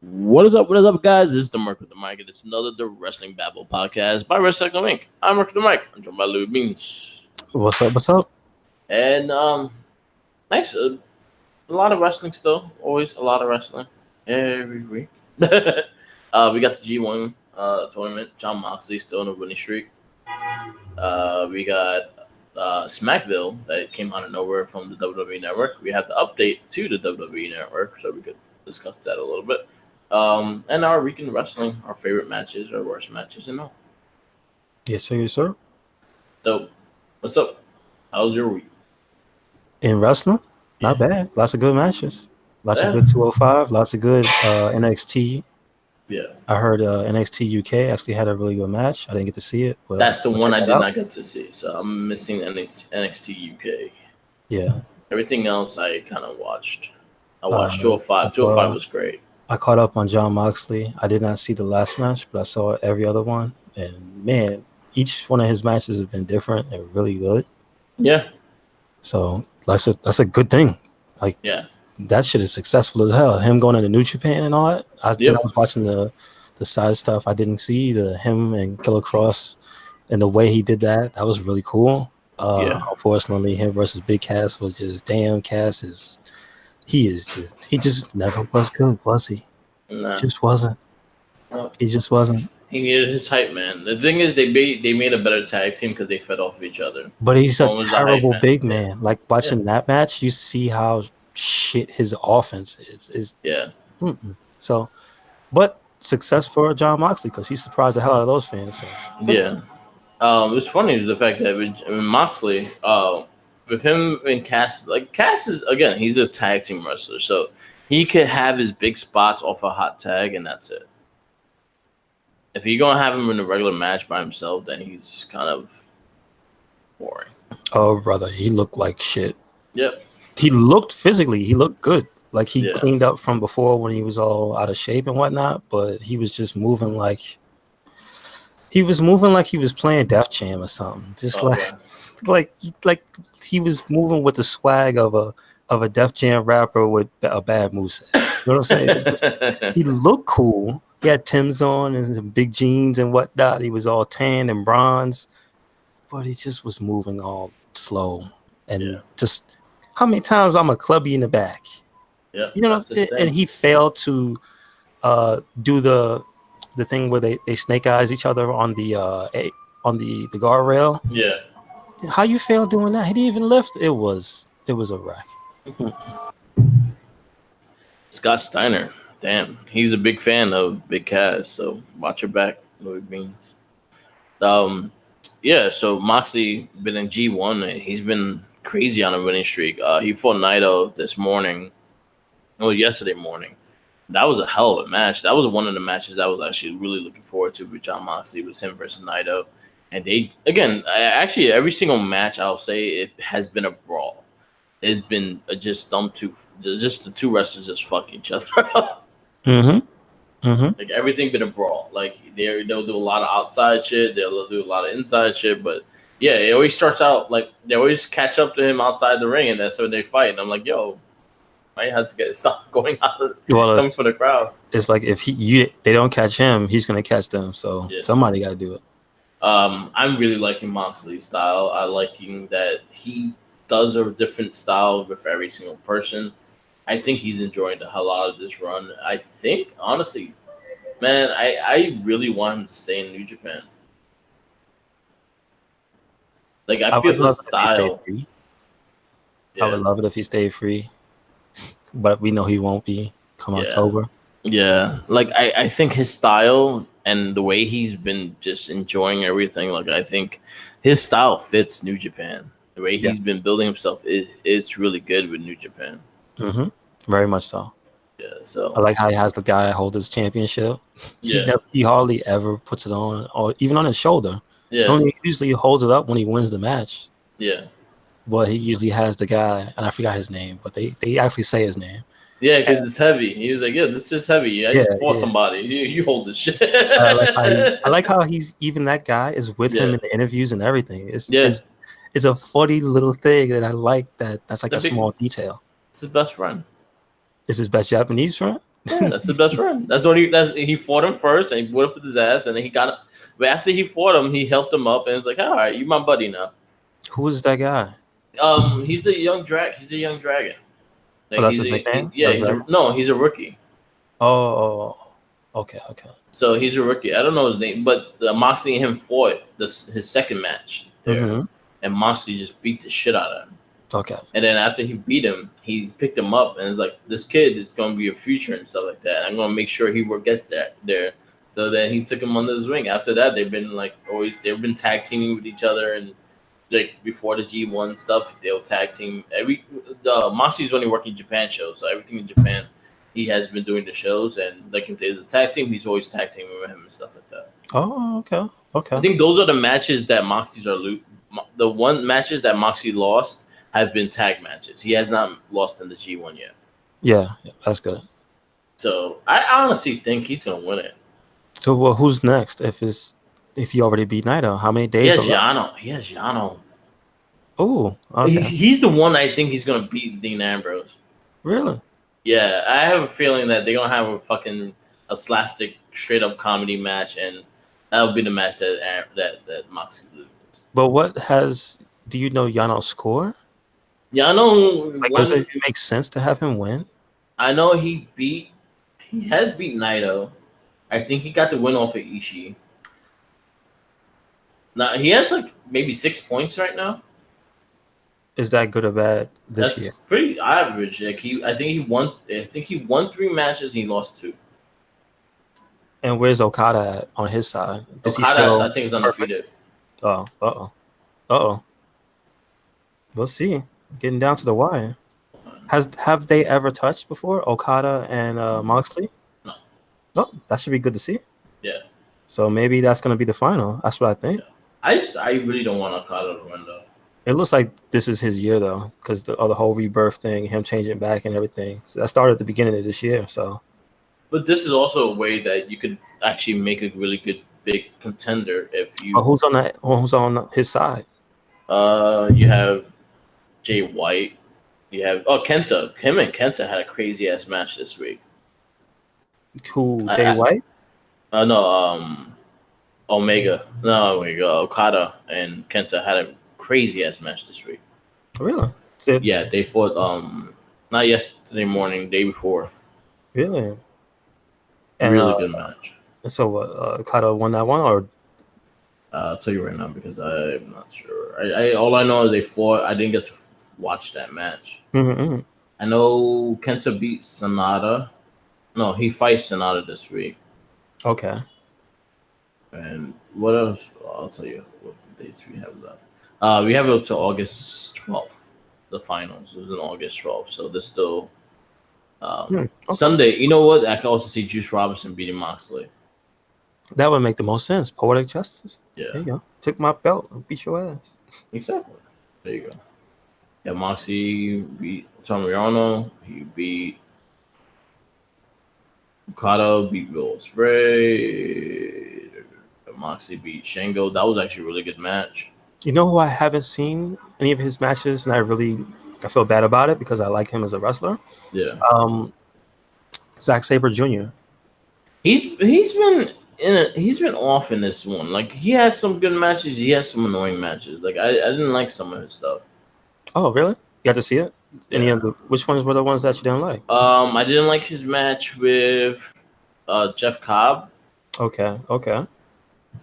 What is up, guys? This is the Merc with the Mic, and it's another The Wrestling Babble podcast by Wrestling Inc. I'm Merc with the Mic. I'm joined by Louis Beans. What's up? What's up? And, nice. A lot of wrestling still. Always a lot of wrestling. Every week. We got the G1 tournament. John Moxley still in a winning streak. We got Smackville that came out of nowhere from the WWE Network. We have the update to the WWE Network, so we could discuss that a little bit. And our weekend wrestling, our favorite matches, our worst matches, and all. Yes, sir. Yes, sir. So, what's up? How's your week? In wrestling, not bad. Lots of good matches. Lots of Yeah. good 205. Lots of good NXT. Yeah, I heard NXT UK actually had a really good match. I didn't get to see it, but that's the I'll one check I that did out. not get to see. So I'm missing NXT UK. Yeah. Everything else I kind of watched. I watched Uh, 205. 205 was great. I caught up on John Moxley. I did not see the last match, but I saw every other one. And man, each one of his matches have been different and really good. Yeah, So that's a good thing. Like yeah, that shit is successful as hell. Him going into New Japan and all that. Then I was watching the side stuff. I didn't see him and Killer Cross and the way he did that. That was really cool. Yeah. Unfortunately, him versus Big Cass was just damn. He just never was good, was he? Nah. He just wasn't. Well, He just wasn't. he needed his hype, man. The thing is, they made a better tag team because they fed off of each other. But he's a One was the hype terrible man. big man. Like watching that match, you see how shit his offense is. Yeah. So, but success for John Moxley because he surprised the hell out of those fans. So, Yeah. What's funny is the fact that with Moxley, with him and Cass, like Cass is again, he's a tag team wrestler, so he could have his big spots off a hot tag, and that's it. If you're gonna have him in a regular match by himself, then he's kind of boring. Oh, brother, he looked like shit. Yep. He looked good. Like he cleaned up from before when he was all out of shape and whatnot, but he was just moving like he was playing Def Jam or something. Just like he was moving with the swag of a Def Jam rapper with a bad moveset. You know what I'm saying? He looked cool. He had Tim's on and some big jeans and whatnot. He was all tan and bronze, but he just was moving all slow and just how many times I'm a clubby in the back. Yeah, you know, and he failed to do the thing where they snake eyes each other on the guardrail. Yeah. How you fail doing that? He didn't even lift. It was a wreck. Scott Steiner, damn, he's a big fan of Big Cass, so watch your back, Louis Beans. Yeah, so Moxley been in G1 and he's been crazy on a winning streak. He fought Naito yesterday morning. That was a hell of a match. That was one of the matches I was actually really looking forward to with John Moxley. It was him versus Naito. And actually every single match I'll say it has been a brawl. It's been just the two wrestlers just fuck each other up. Like everything been a brawl. Like they'll do a lot of outside shit. They'll do a lot of inside shit. But yeah, it always starts out like they always catch up to him outside the ring, and that's when they fight. And I'm like, yo, I have to get stuff going out coming for the crowd. It's like if they don't catch him, he's gonna catch them. So somebody got to do it. I'm really liking Moxley's style. I liking that he does a different style with every single person. I think he's enjoying the hell out of this run. I think, honestly, man, I really want him to stay in New Japan. Like, I feel his style. I would love it if he stayed free, but we know he won't be come October. Yeah, like, I think his style and the way he's been just enjoying everything, like, I think his style fits New Japan. The way he's been building himself, it's really good with New Japan. Very much so. Yeah, so I like how he has the guy hold his championship. He hardly ever puts it on, or even on his shoulder. Yeah, he usually holds it up when he wins the match. Yeah, but he usually has the guy, and I forgot his name, but they actually say his name. Yeah, because it's heavy. He was like, "Yeah, this is heavy. I just fought somebody. You hold this shit." I like how he's even that guy is with him in the interviews and everything. It's a funny little thing that I like. That's like a small detail. It's his best friend. It's his best Japanese friend? Yeah, that's his best friend. He fought him first, and he went up with his ass, and then he got. But after he fought him, he helped him up, and it's like, all right, you my buddy now. Who is that guy? He's the young drag. He's a young dragon. Oh, Like that's his nickname. yeah, he's a rookie. Oh, okay. So he's a rookie. I don't know his name, but Moxley and him fought his second match there, and Moxley just beat the shit out of him. Okay. And then after he beat him, he picked him up and was like, "This kid is going to be a future and stuff like that. I'm going to make sure he gets there." So then he took him under his wing. After that, they've been they've been tag teaming with each other, and like before the G1 stuff, they'll tag team. Moxley's only working Japan shows, so everything in Japan, he has been doing the shows, and like if there's a tag team, he's always tag teaming with him and stuff like that. Oh, okay. I think those are the matches that Moxley's are the one matches that Moxley lost have been tag matches. He has not lost in the G1 yet. Yeah, that's good. So I honestly think he's gonna win it. So well, who's next? If he already beat Naito, how many days? He has Yano. Oh, okay. He's the one I think he's gonna beat Dean Ambrose. Really? Yeah, I have a feeling that they're gonna have a slapstick straight up comedy match, and that'll be the match that Moxley loses. But do you know Yano's score? Yano, does it make sense to have him win? I know he has beat Naito. I think he got the win off of Ishii. Now he has like maybe 6 points right now. Is that good or bad this year? That's pretty average. Like I think he won 3 matches and he lost 2. And where's Okada at on his side? I think he's undefeated. Oh. We'll see. Getting down to the wire. Have they ever touched before, Okada and Moxley? No. Oh, that should be good to see. Yeah. So maybe that's going to be the final. That's what I think. Yeah. I really don't want Okada to win though. It looks like this is his year though, because the whole rebirth thing, him changing back and everything. So that started at the beginning of this year. So. But this is also a way that you could actually make a really good big contender if you. Who's on that? Who's on his side? You have Jay White. You have Kenta. Him and Kenta had a crazy ass match this week. Who? Jay White? No. Omega. No, Okada and Kenta had a crazy ass match this week. Really? Yeah, they fought. Not yesterday morning, day before. Really? Really good match. So Okada won that one, or? I'll tell you right now because I'm not sure. All I know is they fought. I didn't get to watch that match. Mm-hmm. I know Kenta beat Sonata. No, he fights Sonata this week. Okay. And what else? I'll tell you what the dates we have left. We have up to August 12th. The finals is on August 12th. So there's still okay. Sunday. You know what? I can also see Juice Robinson beating Moxley. That would make the most sense. Poetic justice. Yeah. There you go. Took my belt and beat your ass. Exactly. There you go. Yeah, Moxley beat Tomoyano. He beat Okada, beat Will Ospreay. Moxley beat Shango. That was actually a really good match. You know who I haven't seen any of his matches, and I feel bad about it because I like him as a wrestler. Yeah. Zack Sabre Jr. He's been off in this one. Like he has some good matches. He has some annoying matches. Like I didn't like some of his stuff. Oh, really? You got to see it? Yeah. Which ones were the ones that you didn't like? I didn't like his match with Jeff Cobb. Okay.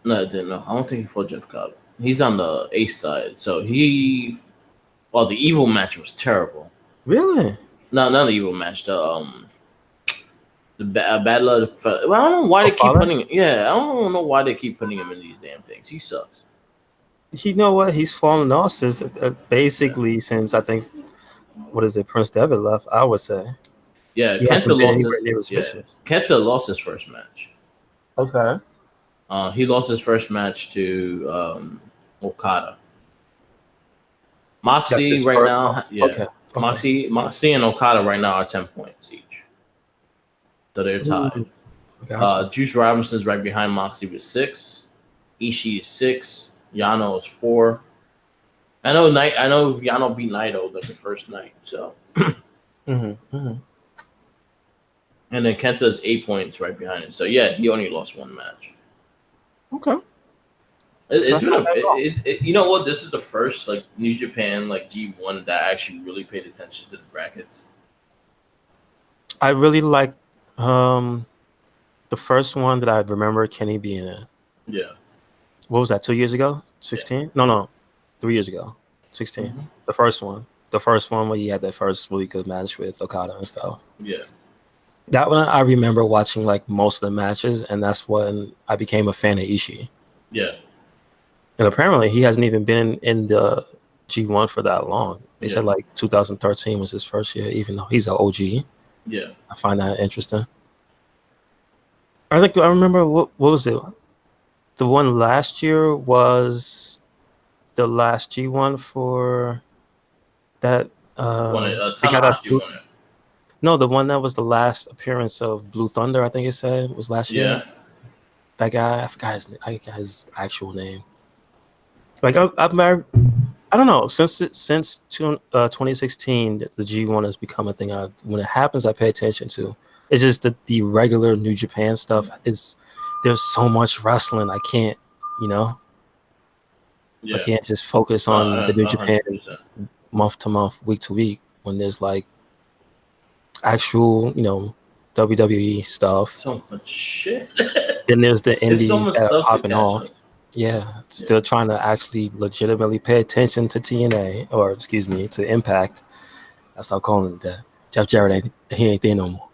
No, I didn't know. I don't think he fought Jeff Cobb. He's on the Ace side. So the evil match was terrible. Really? No, not the evil match. The battle of the. Well, I don't know why they keep putting. Yeah, I don't know why they keep putting him in these damn things. He sucks. You know what? He's fallen off since since I think, what is it? Prince Devitt left. I would say. Yeah, Kenta lost his first match. Okay. He lost his first match to Okada. Moxley right now. Yeah. Okay. Moxley and Okada right now are 10 points each. So they're tied. Gotcha. Juice Robinson's right behind Moxley with 6. Ishii is 6. Yano is 4. I know Yano beat Naito the first night. So. And then Kenta's 8 points right behind it. So yeah, he only lost one match. Okay. It's been you know what? This is the first like New Japan like G1 that actually really paid attention to the brackets. I really like the first one that I remember Kenny being in. Yeah. What was that? 2 years ago? 16? Yeah. No, 3 years ago. 16. Mm-hmm. The first one. The first one where he had that first really good match with Okada and stuff. Yeah. That one I remember watching like most of the matches, and that's when I became a fan of Ishii. Yeah. And apparently he hasn't even been in the G1 for that long. They said like 2013 was his first year, even though he's an OG. Yeah. I find that interesting. I remember what was it? The one last year was the last G1 for that. Tanahashi won it. No, the one that was the last appearance of Blue Thunder, I think it said, was last year. That guy, I forgot his actual name. Like I don't know. Since 2016, the G1 has become a thing. When it happens, I pay attention to. It's just that the regular New Japan stuff there's so much wrestling. I can't, I can't just focus on the New 100%. Japan month to month, week to week when there's like actual, WWE stuff. So much shit. Then there's the indies that are popping off. Yeah, still trying to actually legitimately pay attention to TNA, or excuse me, to Impact. I stopped calling it that. Jeff Jarrett he ain't there no more.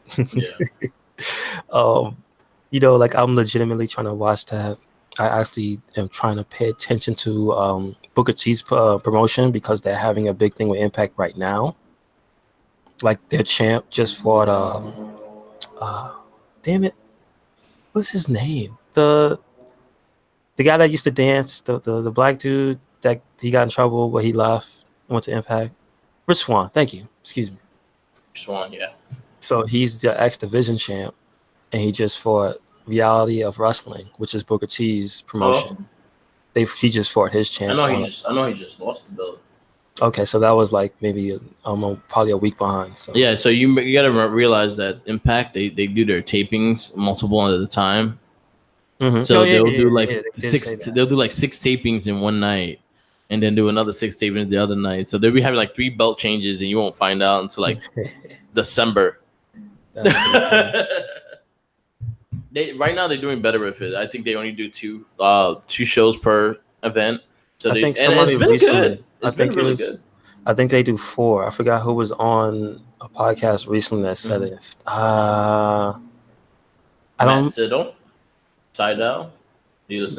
Yeah. Like I'm legitimately trying to watch that. I actually am trying to pay attention to Booker T's promotion because they're having a big thing with Impact right now. Like their champ just fought damn it, what's his name? The guy that used to dance, the black dude that he got in trouble where he left, went to Impact. Rich Swann, thank you. Excuse me. Swann, yeah. So he's the X Division champ, and he just fought Reality of Wrestling, which is Booker T's promotion. He just fought his champ. I know he just lost the belt. Okay, so that was like maybe probably a week behind. So yeah, so you got to realize that Impact they do their tapings multiple at a time. Mm-hmm. So they'll do like six. They'll do like 6 tapings in one night, and then do another 6 tapings the other night. So they'll be having like 3 belt changes, and you won't find out until like December. Right now they're doing better with it. I think they only do 2 shows per event. So I think somebody recently. Good. I think they do 4. I forgot who was on a podcast recently that said it. I don't. Seidel?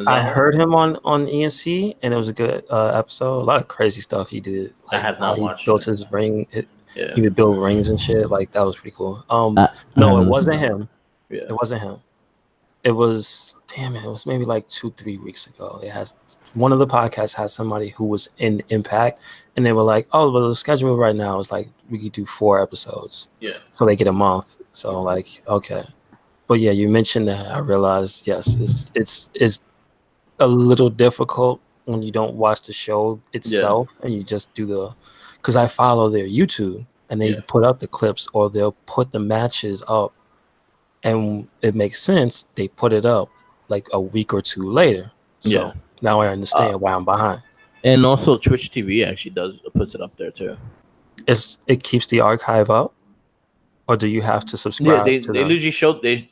I heard him on ENC, and it was a good episode. A lot of crazy stuff he did. Like, I have not watched. He built his ring. He would build rings and shit. Like that was pretty cool. No, it wasn't him. Yeah. It wasn't him. It was it was maybe like 2-3 weeks ago. It has one of the podcasts had somebody who was in Impact, and they were like, "Oh, but the schedule right now is like we could do 4 episodes." Yeah. So they get a month. So like, okay. But yeah, you mentioned that. I realized, yes, it's a little difficult when you don't watch the show itself and you just do because I follow their YouTube and they put up the clips or they'll put the matches up, and it makes sense. They put it up like a week or 2 later. So now I understand why I'm behind. And also Twitch TV actually puts it up there too. It keeps the archive up, or do you have to subscribe? Yeah, they usually show they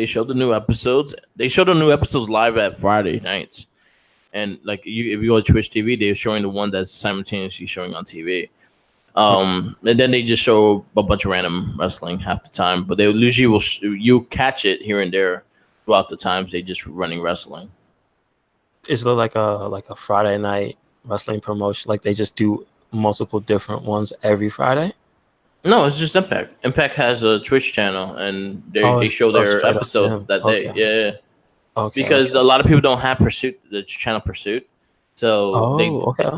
show the new episodes. They show the new episodes live at Friday nights, and like if you go to Twitch TV, they're showing the one that's simultaneously showing on TV. And then they just show a bunch of random wrestling half the time, but they usually you catch it here and there throughout the times they just running wrestling. Is it like a Friday night wrestling promotion? Like they just do multiple different ones every Friday? No, it's just Impact. Impact has a Twitch channel, and they show their episode that day. Yeah. Okay. Because a lot of people don't have the channel Pursuit. So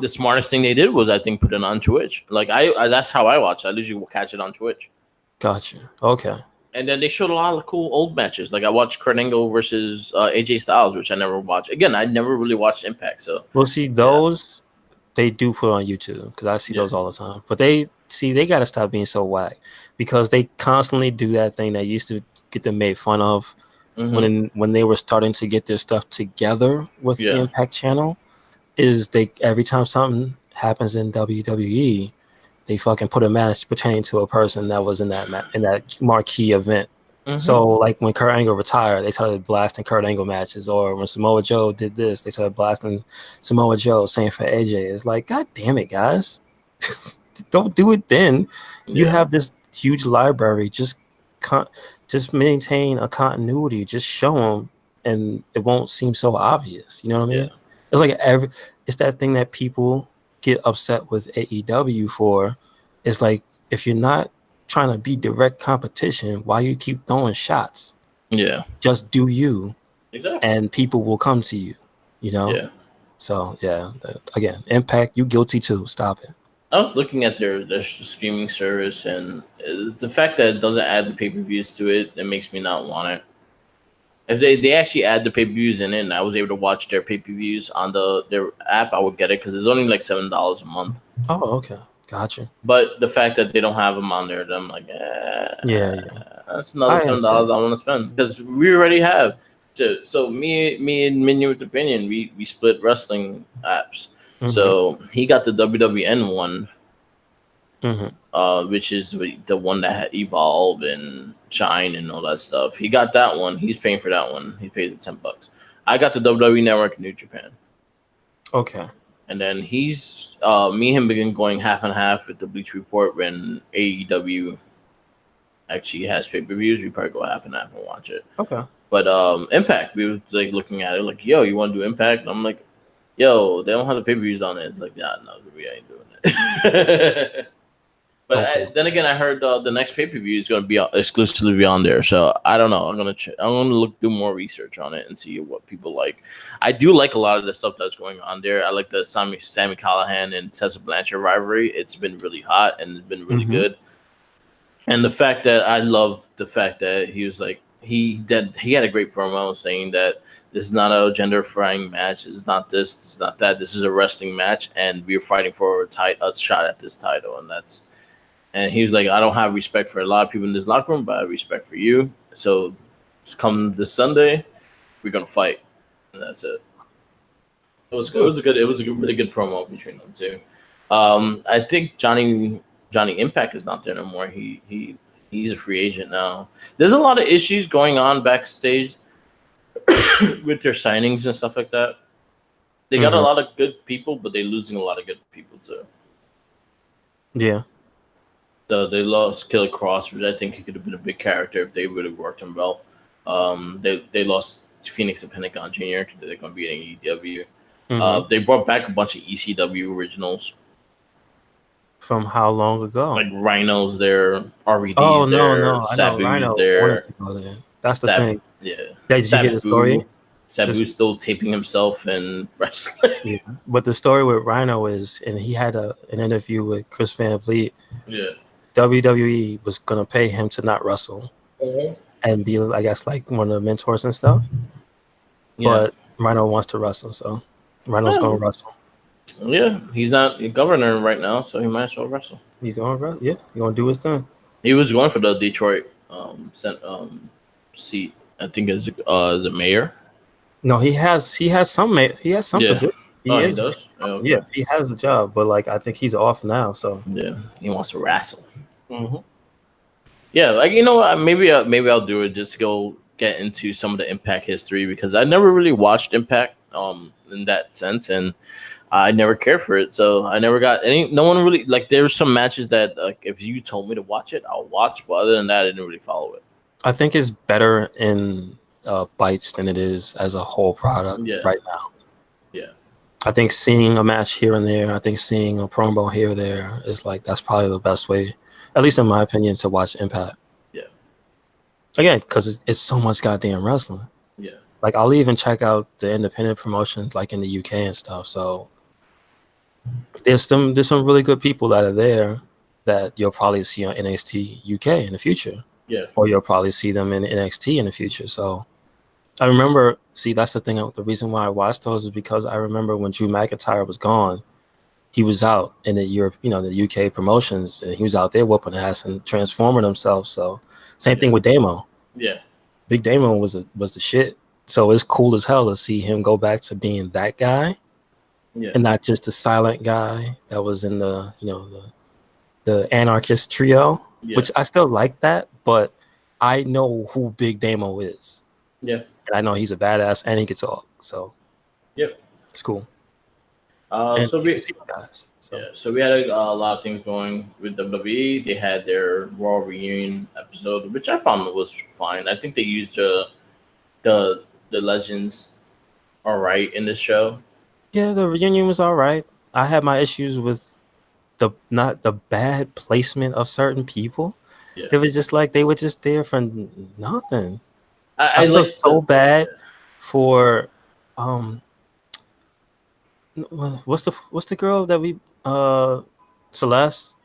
the smartest thing they did was, I think, put it on Twitch. Like I that's how I watch. I usually will catch it on Twitch. Gotcha. Okay. And then they showed a lot of cool old matches. Like I watched Kurt Angle versus AJ Styles, which I never watched. Again, I never really watched Impact. So we'll see those. They do put on YouTube because I see those all the time. But they they got to stop being so whack, because they constantly do that thing that used to get them made fun of when they were starting to get their stuff together with the Impact channel. Is they every time something happens in WWE, they fucking put a match pertaining to a person that was in that marquee event. So like when Kurt Angle retired, they started blasting Kurt Angle matches, or when Samoa Joe did this, they started blasting Samoa Joe. Same for AJ. It's like, God damn it, guys, don't do it then. You have this huge library. Just maintain a continuity. Just show them, and it won't seem so obvious. You know what I mean? It's like it's that thing that people get upset with AEW for. It's like, if you're not trying to be direct competition, why you keep throwing shots? Just do you, and people will come to you. You know. So again, Impact, you guilty too. Stop it. I was looking at their streaming service, and the fact that it doesn't add the pay-per-views to it, it makes me not want it. If they actually add the pay-per-views in it, and I was able to watch their pay-per-views on their app, I would get it, because it's only like $7 a month. Oh, okay, gotcha. But the fact that they don't have them on there, I'm like, that's another $7 I want to spend, because we already have. So me and Minion with Opinion, we split wrestling apps. So he got the WWN one, which is the one that had Evolve and Shine and all that stuff. He got that one. He's paying for that one. He pays $10. I got the WWE Network in New Japan. Okay. And then he's me and him begin going half and half with the Bleach Report. When AEW actually has pay-per-views, we probably go half and half and watch it. Okay. But Impact, we were like looking at it like, yo, you want to do Impact? And I'm like, yo, they don't have the pay-per-views on it. It's like, no, we ain't doing it. But then again, I heard the next pay-per-view is going to be exclusively on there. So I don't know. I'm gonna do more research on it and see what people like. I do like a lot of the stuff that's going on there. I like the Sami Callihan and Tessa Blanchard rivalry. It's been really hot and it's been really good. And the fact that I love the fact that he was like, he had a great promo saying that this is not a gender-affirming match. It's not this. It's not that. This is a wrestling match, and we're fighting for a shot at this title. And he was like, I don't have respect for a lot of people in this locker room, but I have respect for you. So, come this Sunday, we're gonna fight, and that's it. It was a really good promo between them two. I think Johnny Impact is not there no more. He's a free agent now. There's a lot of issues going on backstage with their signings and stuff like that. They got a lot of good people, but they're losing a lot of good people too. Yeah. So they lost Killer Cross, which I think he could have been a big character if they would have worked him well. They lost Phoenix and Pentagon Jr. because they're going to be in AEW. They brought back a bunch of ECW originals. From how long ago? Like Rhino's there, RVD's no, Sabu's Rhino there. That's the thing. Yeah. Did you hear the story? Sabu's still taping himself and wrestling. Yeah. But the story with Rhino is, and he had an interview with Chris Van Vliet. Yeah. WWE was going to pay him to not wrestle and be, I guess, like one of the mentors and stuff. Yeah. But Rhino wants to wrestle, so Rhino's going to wrestle. Yeah, he's not a governor right now, so he might as well wrestle. He's going to wrestle. Yeah, he's going to do his thing. He was going for the Detroit seat. I think as the mayor. No, he has some position. He does. Oh, okay. Yeah, he has a job, but like I think he's off now. So yeah, he wants to wrestle. Yeah, like you know what? Maybe I'll do it just to go get into some of the Impact history, because I never really watched Impact in that sense, and I never cared for it. So I never got no one really like. There were some matches that like if you told me to watch it, I'll watch. But other than that, I didn't really follow it. I think it's better in bites than it is as a whole product right now. Yeah. I think seeing a match here and there, I think seeing a promo here or there is like, that's probably the best way, at least in my opinion, to watch Impact. Yeah. Again, because it's so much goddamn wrestling. Yeah. Like I'll even check out the independent promotions like in the UK and stuff. So there's some really good people that are there that you'll probably see on NXT UK in the future. Yeah. Or you'll probably see them in NXT in the future. So I remember, that's the thing. The reason why I watched those is because I remember when Drew McIntyre was gone, he was out in the Europe, the UK promotions, and he was out there whooping ass and transforming himself. So same thing with Damo. Yeah, Big Damo was the shit. So it's cool as hell to see him go back to being that guy, and not just the silent guy that was in the anarchist trio, which I still like that, but I know who Big Damo is. Yeah, and I know he's a badass and he can talk. So it's cool. So we had a lot of things going with WWE. They had their Raw reunion episode, which I found was fine. I think they used the legends all right in this show. Yeah, the reunion was all right. I had my issues with not the bad placement of certain people. Yeah. It was just like they were just there for nothing. I felt so bad for what's the girl that we Celeste?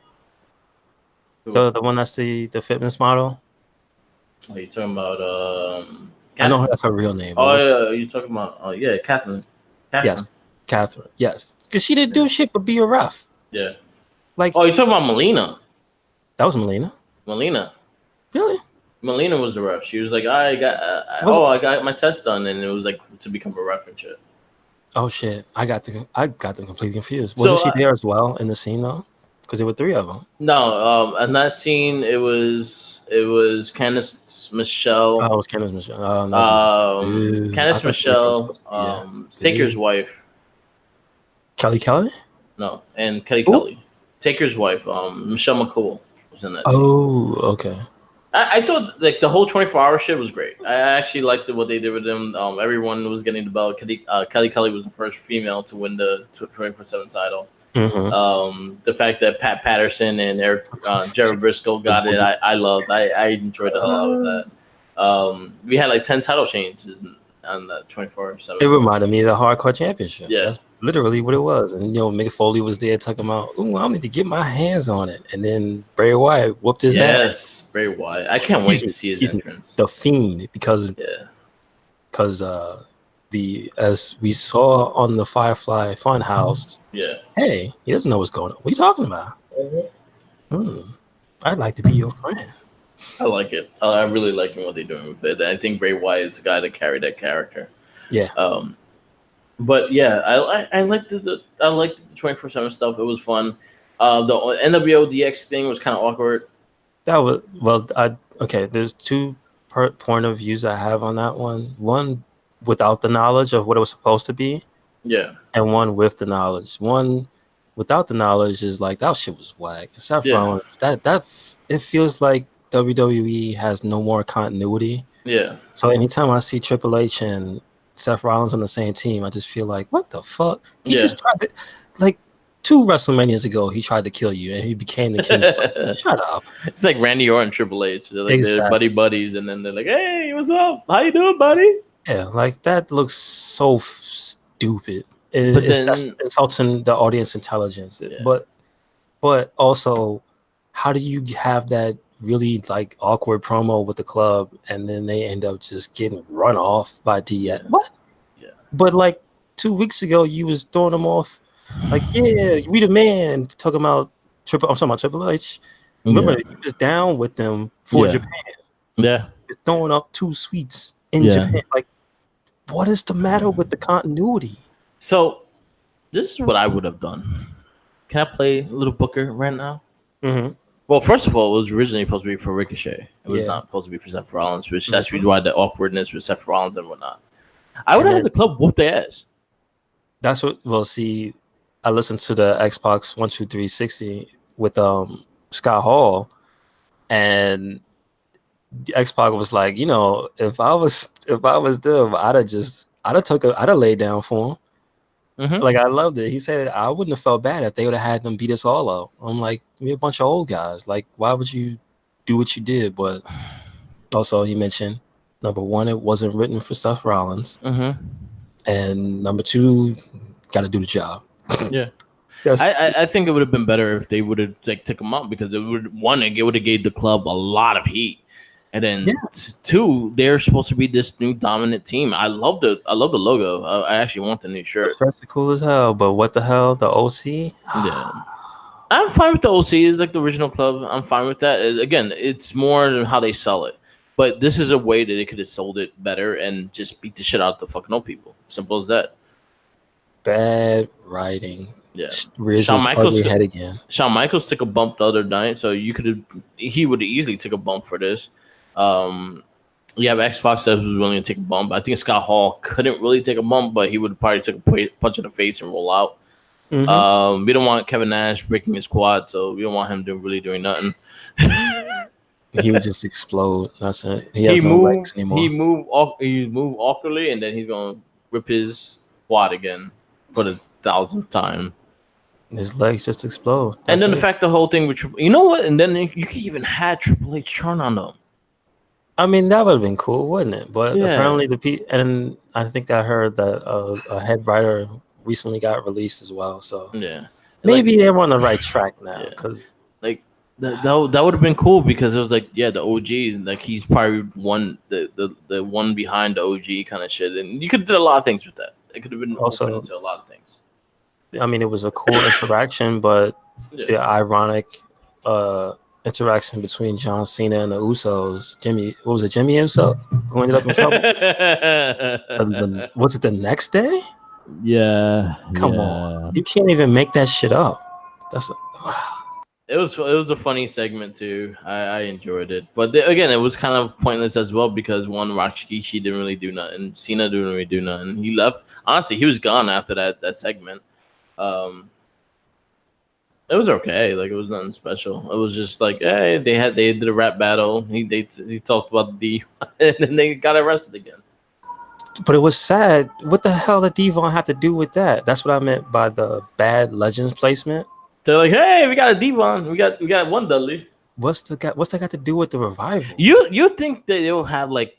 The one that's the fitness model. Are you talking about I know that's her real name. Oh yeah, you talking about Catherine. Yes, Catherine. Yes, because she didn't do shit but be a ref. Yeah. Like, oh, you talking about Melina? That was Melina. Melina. Really? Melina was the ref. She was like, I got my test done, and it was like to become a ref and shit. Oh shit! I got them completely confused. Wasn't she there as well in the scene though? Because there were 3 of them. No, in that scene it was Candice Michelle. Oh, it was Candice Michelle. Oh, no. Candice Michelle, Taker's wife. Kelly? No, and Kelly. Taker's wife, Michelle McCool, was in that scene. Oh, okay. I thought like the whole 24-hour shit was great. I actually liked what they did with them. Everyone was getting the belt. Kelly was the first female to win the 24/7 title. Mm-hmm. The fact that Pat Patterson and Jared Briscoe got it, I loved. I enjoyed the hell out of that. We had like 10 title changes on the 24/7. It reminded me of the Hardcore Championship. Yeah. That's literally what it was. And Mick Foley was there talking about, I need to get my hands on it. And then Bray Wyatt whooped his ass. Yes, Bray Wyatt. I can't wait to see his entrance. The Fiend, because as we saw on the Firefly Funhouse, hey, he doesn't know what's going on. What are you talking about? Mm-hmm. I'd like to be your friend. I like it. I really like what they're doing with it. I think Bray Wyatt is the guy to carry that character. Yeah. But yeah, I liked the 24/7 stuff. It was fun. The NWO DX thing was kind of awkward. That was okay. There's 2 point of views I have on that one. One without the knowledge of what it was supposed to be. Yeah. And one with the knowledge. One without the knowledge is like that shit was whack. Seth Rollins, that it feels like WWE has no more continuity. Yeah. So anytime I see Triple H and Seth Rollins on the same team, I just feel like, what the fuck? He just tried to, like 2 WrestleManias ago, he tried to kill you and he became the king. Shut up. It's like Randy Orton and Triple H. They're like they're buddies, and then they're like, hey, what's up? How you doing, buddy? Yeah, like that looks so stupid. That's insulting the audience intelligence. Yeah. But also, how do you have that really like awkward promo with the club and then they end up just getting run off by DX? What? Yeah. But like 2 weeks ago, you was throwing them off like, yeah, we the man. I'm talking about Triple H. Remember, he was down with them for Japan. Yeah. Throwing up 2 sweets in Japan. Like, what is the matter with the continuity? So, this is what I would have done. Can I play Little Booker right now? Mm-hmm. Well, first of all, it was originally supposed to be for Ricochet. It was not supposed to be for Seth Rollins, which that's why the awkwardness with Seth Rollins and whatnot. I would have had the club whoop their ass. That's what. Well, see, I listened to the Xbox 12360 with Scott Hall, and the Xbox was like, if I was them, I'd have laid down for him. Mm-hmm. Like, I loved it. He said, I wouldn't have felt bad if they would have had them beat us all out. I'm like, we're a bunch of old guys. Like, why would you do what you did? But also, he mentioned, number 1, it wasn't written for Seth Rollins. Mm-hmm. And number 2, got to do the job. Yeah. I think it would have been better if they would have took him out, because it would have gave the club a lot of heat. And then two, they're supposed to be this new dominant team. I love the logo. I actually want the new shirt. The shirts are cool as hell, but what the hell, the OC? Yeah. I'm fine with the OC. It's like the original club. I'm fine with that. Again, it's more how they sell it. But this is a way that they could have sold it better and just beat the shit out of the fucking old people. Simple as that. Bad writing. Yeah. Shawn Michaels head again. Shawn Michaels took a bump the other night, so he would have easily took a bump for this. You have Xbox that was willing to take a bump. I think Scott Hall couldn't really take a bump, but he would probably take a punch in the face and roll out. Mm-hmm. We don't want Kevin Nash breaking his quad, so we don't want him really doing nothing. He would just explode. That's it. He has no legs anymore. He moved awkwardly, and then he's gonna rip his quad again for the 1,000th time. His legs just explode. And then the fact the whole thing with you know what? And then you could even had Triple H turn on them. I mean, that would have been cool, wouldn't it? But apparently and I think I heard that a head writer recently got released as well. So maybe they're on the right track now. Because that would have been cool because it was like the OG, like he's probably the one behind the OG kind of shit, and you could have did a lot of things with that. It could have been also into a lot of things. I mean, it was a cool interaction, but the ironic interaction between John Cena and the Usos, Jimmy Uso, who ended up in trouble? Was it the next day? Yeah. Come on. You can't even make that shit up. It was a funny segment too. I enjoyed it, but again, it was kind of pointless as well because Rikishi didn't really do nothing. Cena didn't really do nothing. He left. Honestly, he was gone after that segment. It was okay. Like it was nothing special. It was just like, hey, they did a rap battle. He talked about the and then they got arrested again. But it was sad. What the hell did Devon have to do with that? That's what I meant by the bad Legends placement. They're like, hey, we got a Devon. We got one Dudley. What's that got to do with the revival? You think that they'll have like,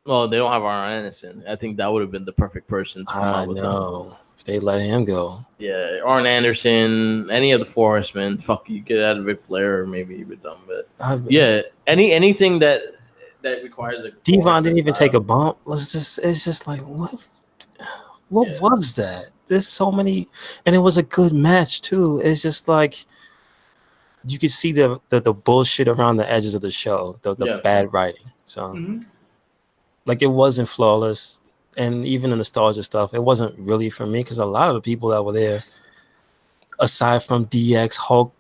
well, they don't have Arn Anderson. I think that would have been the perfect person to come out with them. If they let him go. Yeah, Arn Anderson, any of the Four Horsemen. Fuck, you get out of Ric Flair, or maybe even done. But anything that requires like Devon didn't even take a bump. It's just like what was that? There's so many, and it was a good match too. It's just like you could see the bullshit around the edges of the show, the bad writing. So like it wasn't flawless. And even the nostalgia stuff, it wasn't really for me because a lot of the people that were there, aside from DX, Hulk,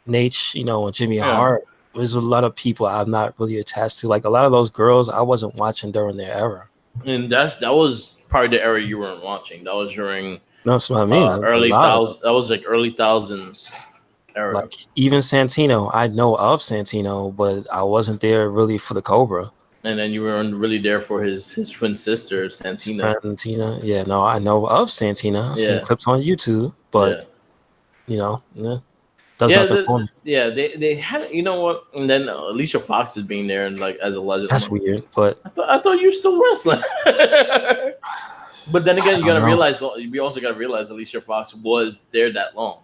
Nate, and Jimmy Hart, there's a lot of people I'm not really attached to. Like a lot of those girls, I wasn't watching during their era. And that was probably the era you weren't watching. That was during that's what I mean. Early thousands. That was like early thousands era. Like even Santino, I know of Santino, but I wasn't there really for the Cobra. And then you weren't really there for his twin sister, Santina. Yeah, no, I know of Santina. I've seen clips on YouTube, but does nothing for me. Yeah, they had, you know what? And then Alicia Fox is being there and like as a legend. That's weird, but I thought you were still wrestling. But then again, we also gotta realize Alicia Fox was there that long.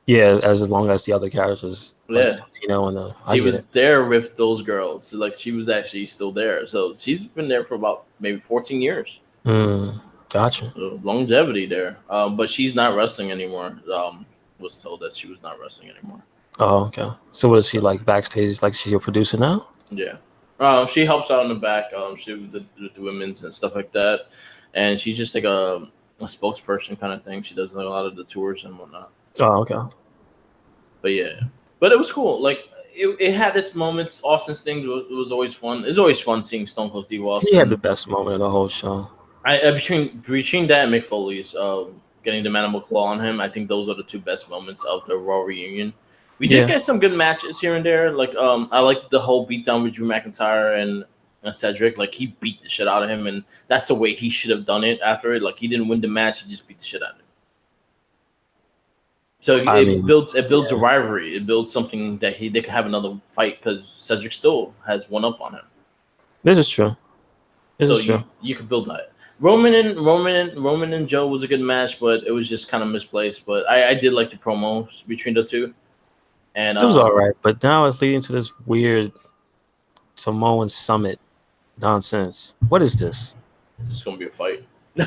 Yeah, as long as the other characters, like Santino and she was there with those girls. So like she was actually still there. So she's been there for about maybe 14 years. Gotcha. So longevity there. But she's not wrestling anymore. Was told that she was not wrestling anymore. Oh, okay. So what is she like backstage? Like she's a producer now? Yeah. She helps out in the back. She was the women's and stuff like that. And she's just like a spokesperson kind of thing. She does like a lot of the tours and whatnot. Oh, okay. But it was cool. Like it had its moments. Austin's things was always fun. It's always fun seeing Stone Cold Steve Austin. He had the best moment of the whole show. Between that and Mick Foley's getting the Manimal Claw on him, I think those are the two best moments of the Raw reunion. We did get some good matches here and there. Like I liked the whole beatdown with Drew McIntyre and Cedric. Like he beat the shit out of him, and that's the way he should have done it after it. Like he didn't win the match, he just beat the shit out of him. So it builds a rivalry. It builds something that they could have another fight because Cedric still has one up on him. This is true. You could build that. Roman and Joe was a good match, but it was just kind of misplaced. But I did like the promos between the two. And it was all right, but now it's leading to this weird Samoan Summit nonsense. What is this? This is gonna be a fight. But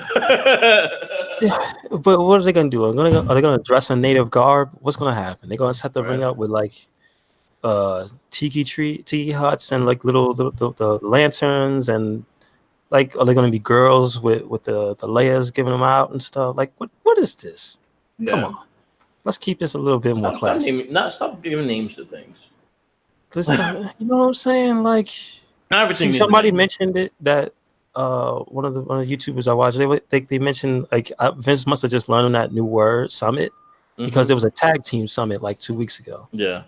what are they gonna do? Are they gonna dress in native garb? What's gonna happen? They're gonna set the ring up with like tiki huts and like little the lanterns, and like are they gonna be girls with the layers giving them out and stuff? Like what is this? Yeah. Come on, let's keep this a little bit more classy. Stop giving names to things. You know what I'm saying? Like, not everything. Somebody mentioned it that one of the YouTubers I watched, they mentioned like Vince must have just learned that new word summit because there was a tag team summit like 2 weeks ago. Yeah,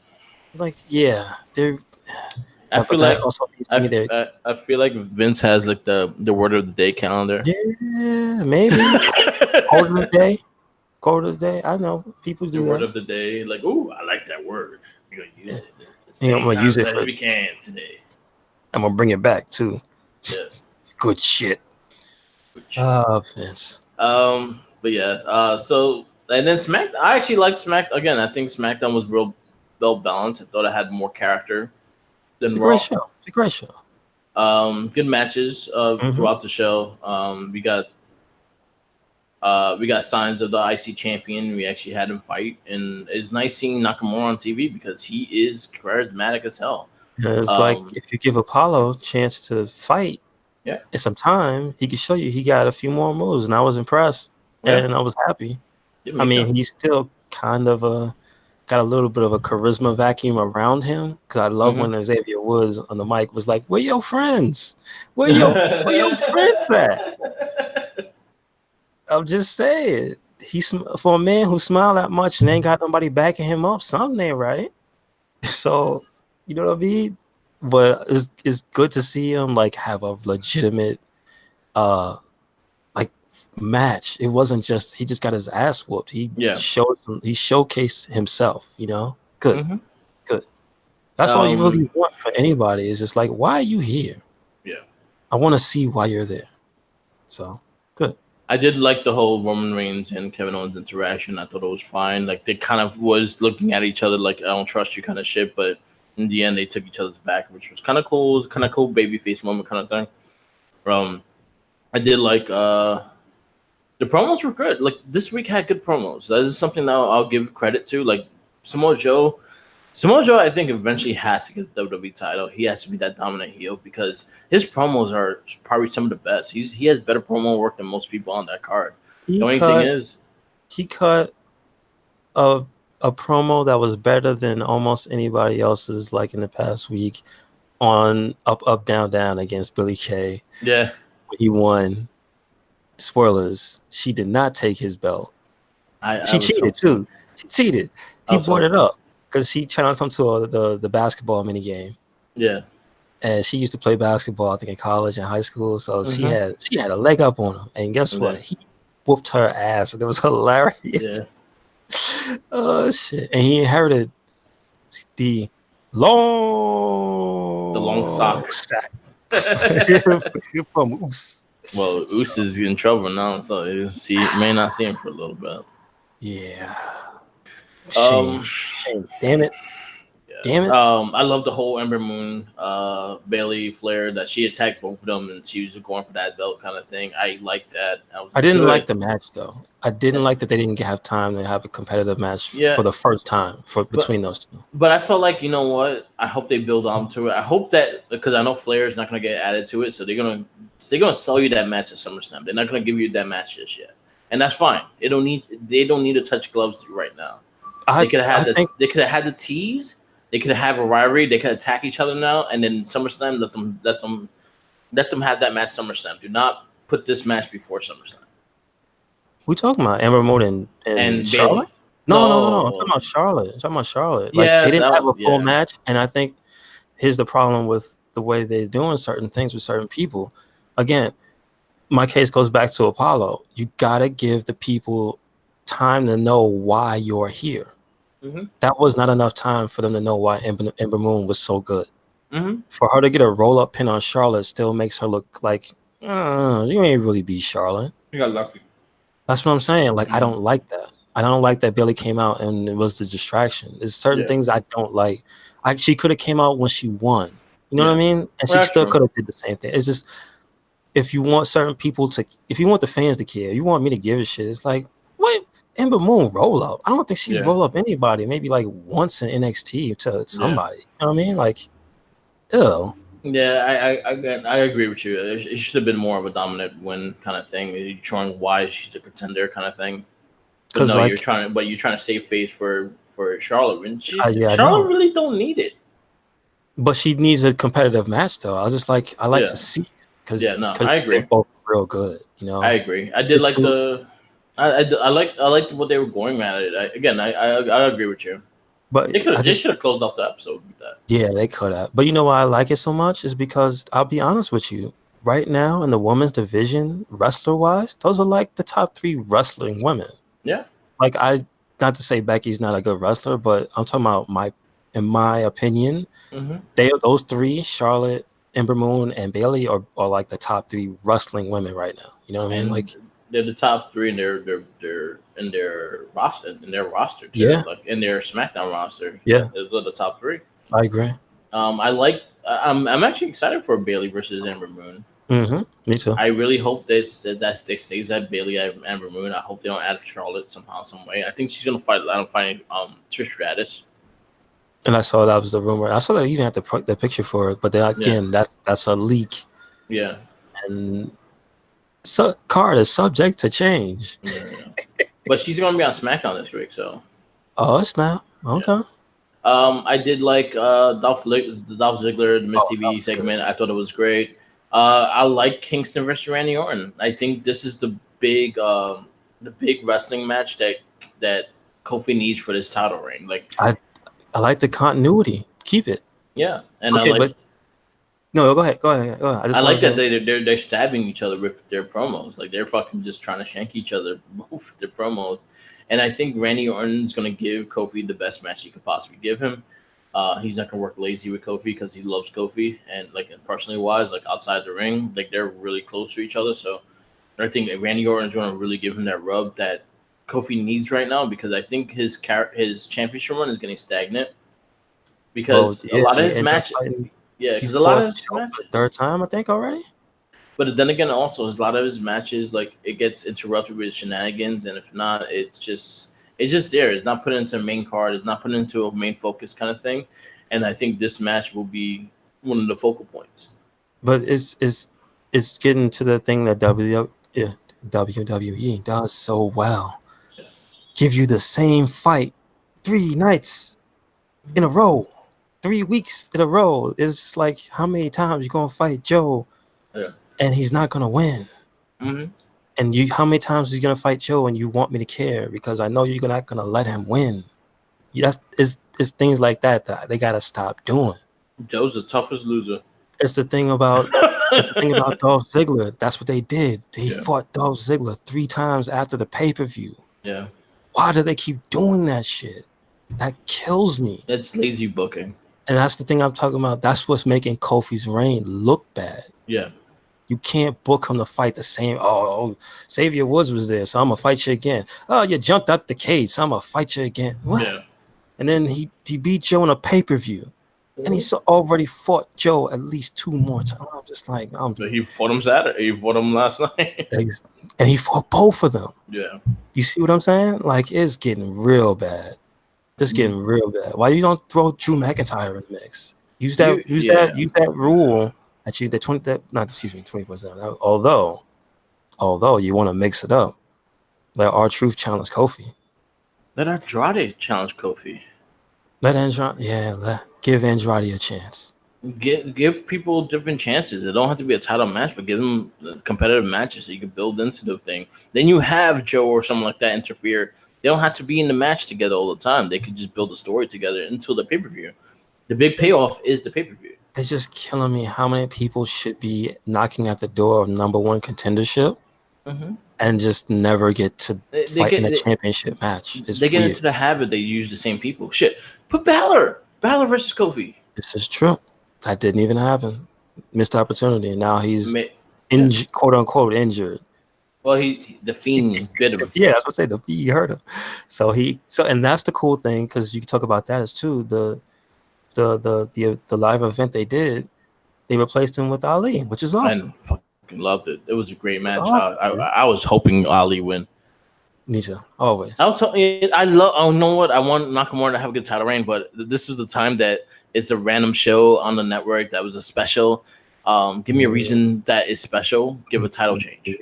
like they're. I feel like I feel like Vince has like the word of the day calendar. Yeah, maybe quote of the day. Quote of the day. I know people do the that. Word of the day. Like, ooh, I like that word. We're gonna use it. I'm gonna use it for we can today. I'm gonna bring it back too. Yes, good shit. Vince. But yeah. So and then I actually liked SmackDown again. I think SmackDown was real well balanced. I thought it had more character than Raw. It's a great show. Good matches throughout the show. We got signs of the IC champion. We actually had him fight, and it's nice seeing Nakamura on TV because he is charismatic as hell. Yeah, it's like if you give Apollo a chance to fight, in some time, he could show you he got a few more moves, and I was impressed and I was happy. I mean, he's still kind of got a little bit of a charisma vacuum around him because I love when Xavier Woods on the mic was like, "Where your friends? Where your friends at?" I'm just saying, he's for a man who smiled that much and ain't got nobody backing him up, something ain't right. So, you know what I mean? But it's good to see him like have a legitimate like match. It wasn't just he just got his ass whooped. He showcased himself, you know? Good. Good. That's all you really want for anybody is just like, why are you here? Yeah. I want to see why you're there. So good. I did like the whole Roman Reigns and Kevin Owens interaction. I thought it was fine. Like they kind of was looking at each other like I don't trust you kind of shit, but in the end they took each other's back, which was kind of cool. It was kind of cool babyface moment kind of thing. I did like the promos were good. Like this week had good promos. That is something that I'll give credit to. Like Samoa Joe, I think eventually has to get the WWE title. He has to be that dominant heel because his promos are probably some of the best. He has better promo work than most people on that card. The only thing is, he cut a promo that was better than almost anybody else's. Like in the past week, on up down down against Billie Kay. Yeah, he won. Spoilers: she did not take his belt. She cheated too. She cheated. He brought it up. Because she challenged him to the basketball mini game. Yeah. And she used to play basketball, I think, in college and high school. So she had a leg up on him. And guess what? He whooped her ass. And it was hilarious. Yeah. Oh, shit. And he inherited the long sock from Oos. Well, Oos is in trouble now, so you may not see him for a little bit. Yeah. Shame. Damn it. Yeah. Damn it. I love the whole Ember Moon, Bailey Flair that she attacked both of them and she was going for that belt kind of thing. I like that. I didn't like the match though. I didn't like that they didn't have time to have a competitive match for the first time between those two. But I felt like, you know what? I hope they build on to it. I hope that because I know Flair is not going to get added to it, so they're gonna sell you that match at SummerSlam. They're not going to give you that match just yet, and that's fine. They don't need to touch gloves right now. They could have had the tease. They could have a rivalry. They could attack each other now, and then SummerSlam let them have that match. SummerSlam. Do not put this match before SummerSlam. We talking about Ember Moon and Charlotte? No. I'm talking about Charlotte. Like they didn't have a full match, and I think here's the problem with the way they're doing certain things with certain people. Again, my case goes back to Apollo. You gotta give the people time to know why you're here. Mm-hmm. That was not enough time for them to know why Ember Moon was so good. Mm-hmm. For her to get a roll-up pin on Charlotte still makes her look like you ain't really beat Charlotte. You got lucky. That's what I'm saying. Like, I don't like that. I don't like that Billy came out and it was the distraction. There's certain things I don't like. She could have came out when she won. You know what I mean? And she That's still true. could have did the same thing. It's just if you want certain people to, if you want the fans to care, you want me to give a shit. It's like, what? Ember Moon roll up. I don't think she's roll up anybody. Maybe like once in NXT to somebody. You know what I mean? Like, ew. Yeah, I agree with you. It should have been more of a dominant win kind of thing. You're showing why she's a contender kind of thing. But no, Like, you're trying to save face for Charlotte, and I Charlotte know. really don't need it. But she needs a competitive match, though. I like to see because I agree. they're both real good. You know, I agree. I did like the. I like what they were going at it. I agree with you. But They should have closed off the episode with that. Yeah, they could have. But you know why I like it so much is because I'll be honest with you. Right now in the women's division, wrestler wise, those are like the top 3 wrestling women. Yeah. Like not to say Becky's not a good wrestler, but I'm talking about in my opinion, those 3, Charlotte, Ember Moon, and Bayley are like the top 3 wrestling women right now. You know what I mean? Like they're the top 3 in their roster too. Yeah. Like in their SmackDown roster. Yeah. Those are the top 3. I agree. I'm actually excited for Bayley versus Ember Moon. Me too. I really hope that stays at Bayley and Ember Moon. I hope they don't add Charlotte somehow, some way. I think she's gonna fight. I'm fighting Trish Stratus. And I saw that was the rumor. I saw they even had the picture for it, but then again, that's a leak. Yeah. And so card is subject to change. Yeah. But she's gonna be on SmackDown this week, so. Oh, it's not okay. Yeah. I did like Dolph Ziggler, the Miss TV segment. Good. I thought it was great. I like Kingston versus Randy Orton. I think this is the big wrestling match that Kofi needs for this title reign. Like I like the continuity. Keep it. Yeah, and no, go ahead. I like that they're stabbing each other with their promos. Like they're fucking just trying to shank each other both with their promos. And I think Randy Orton's going to give Kofi the best match he could possibly give him. He's not going to work lazy with Kofi because he loves Kofi. And like personally wise, like outside the ring, like they're really close to each other. So I think Randy Orton's going to really give him that rub that Kofi needs right now because I think his championship run is getting stagnant. Because a lot of his matches, because a lot of his matches, third time I think already. But then again, also a lot of his matches, like it gets interrupted with shenanigans, and if not, it's just there. It's not put into a main card. It's not put into a main focus kind of thing. And I think this match will be one of the focal points. But it's getting to the thing that WWE does so well. Yeah. Give you the same fight 3 nights in a row, 3 weeks in a row. It's like how many times you gonna fight Joe? Yeah. And he's not gonna win. Mm-hmm. And how many times he's gonna fight Joe, and you want me to care because I know you're not gonna let him win. It's things like that they gotta stop doing. Joe's the toughest loser. It's the thing about Dolph Ziggler. That's what they did. They fought Dolph Ziggler 3 times after the pay-per-view. Yeah. Why do they keep doing that shit? That kills me. That's lazy booking. And that's the thing I'm talking about. That's what's making Kofi's reign look bad. Yeah. You can't book him to fight the same. Oh, Xavier Woods was there, so I'm gonna fight you again. Oh, you jumped out the cage, so I'm gonna fight you again. What? Yeah. And then he beat Joe in a pay-per-view, and he's already fought Joe at least 2 more times. I'm just like, he fought him Saturday. He fought him last night, and he fought both of them. Yeah. You see what I'm saying? Like it's getting real bad. It's getting real bad. Why you don't throw Drew McIntyre in the mix? Use that rule. 24/7. Although you want to mix it up, let R-Truth challenge Kofi. Let Andrade challenge Kofi. Give Andrade a chance. Give people different chances. It don't have to be a title match, but give them competitive matches so you can build into the thing. Then you have Joe or someone like that interfere. They don't have to be in the match together all the time. They could just build a story together until the pay-per-view. The big payoff is the pay-per-view. It's just killing me how many people should be knocking at the door of #1 contendership and just never get to fight in a championship match. They get into the habit they use the same people. Shit, put Balor versus Kofi. This is true. That didn't even happen. Missed opportunity. And now he's quote unquote injured. Well, the Fiend bit him. Yeah, that's what I say. The Fiend hurt him. And that's the cool thing because you can talk about that as too. The live event they did, they replaced him with Ali, which is awesome. I fucking loved it. It was a great match. Awesome, I was hoping Ali win. Me too, always. I love. Oh, you know what? I want Nakamura to have a good title reign, but this is the time that it's a random show on the network that was a special. Give me a reason that is special. Give a title change,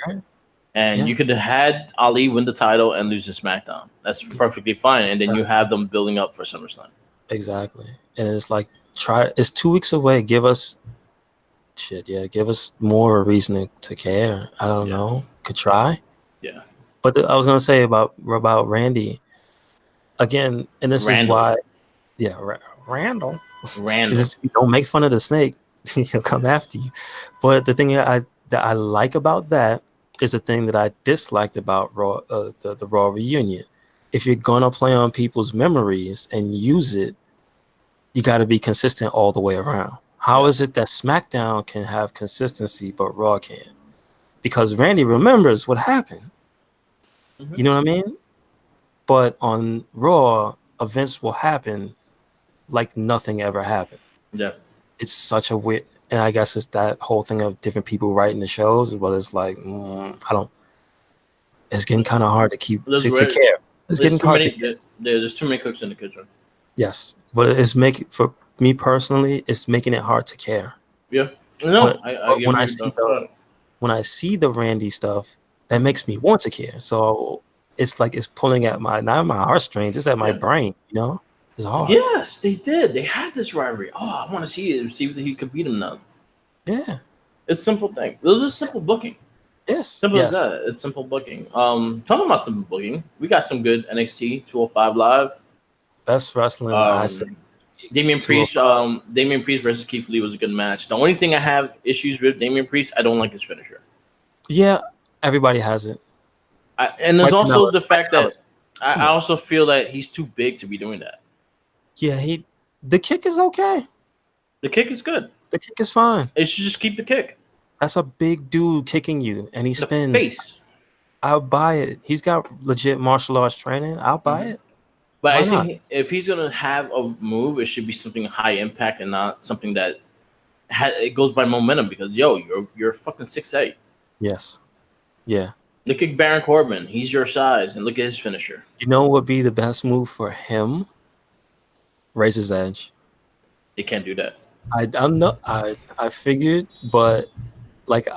and you could have had Ali win the title and lose to SmackDown. That's perfectly fine, and then you have them building up for SummerSlam. Exactly, and it's like it's 2 weeks away. Give us more reason to care. I don't know. Could try. Yeah. But I was gonna say about Randy again, and this is why. Yeah, Randall. Don't make fun of the snake. He'll come after you. But the thing that I like about that is the thing that I disliked about Raw, the Raw reunion. If you're gonna play on people's memories and use it, you got to be consistent all the way around. How is it that SmackDown can have consistency but Raw can't? Because Randy remembers what happened. Mm-hmm. You know what I mean? But on Raw, events will happen like nothing ever happened. Yeah. It's such a weird, and I guess it's that whole thing of different people writing the shows, but it's like, it's getting kind of hard to keep to care. It's getting hard to care. There's too many cooks in the kitchen. Yes, but it's for me personally, it's making it hard to care. Yeah. No, when I see the Randy stuff, that makes me want to care. So it's like it's pulling at not my heartstrings, it's at my brain, you know? It's hard. Yes, they did. They had this rivalry. Oh, I want to see it, see if he could beat him now. Yeah. It's a simple thing. Those are simple booking. Yes. Simple as that. It's simple booking. Talking about simple booking, we got some good NXT 205 Live. Best wrestling I said. Damian Priest versus Keith Lee was a good match. The only thing I have issues with Damian Priest, I don't like his finisher. Yeah, everybody has it. And there's also the fact that I also feel that he's too big to be doing that. Yeah, the kick is okay. The kick is good. The kick is fine. It should just keep the kick. That's a big dude kicking you, and he spins. Face. I'll buy it. He's got legit martial arts training. I'll buy it. But I think if he's gonna have a move, it should be something high impact and not something that it goes by momentum. Because you're fucking 6'8". Yes. Yeah. Look at Baron Corbin. He's your size, and look at his finisher. You know what would be the best move for him? Razor's Edge. They can't do that. I figured, but like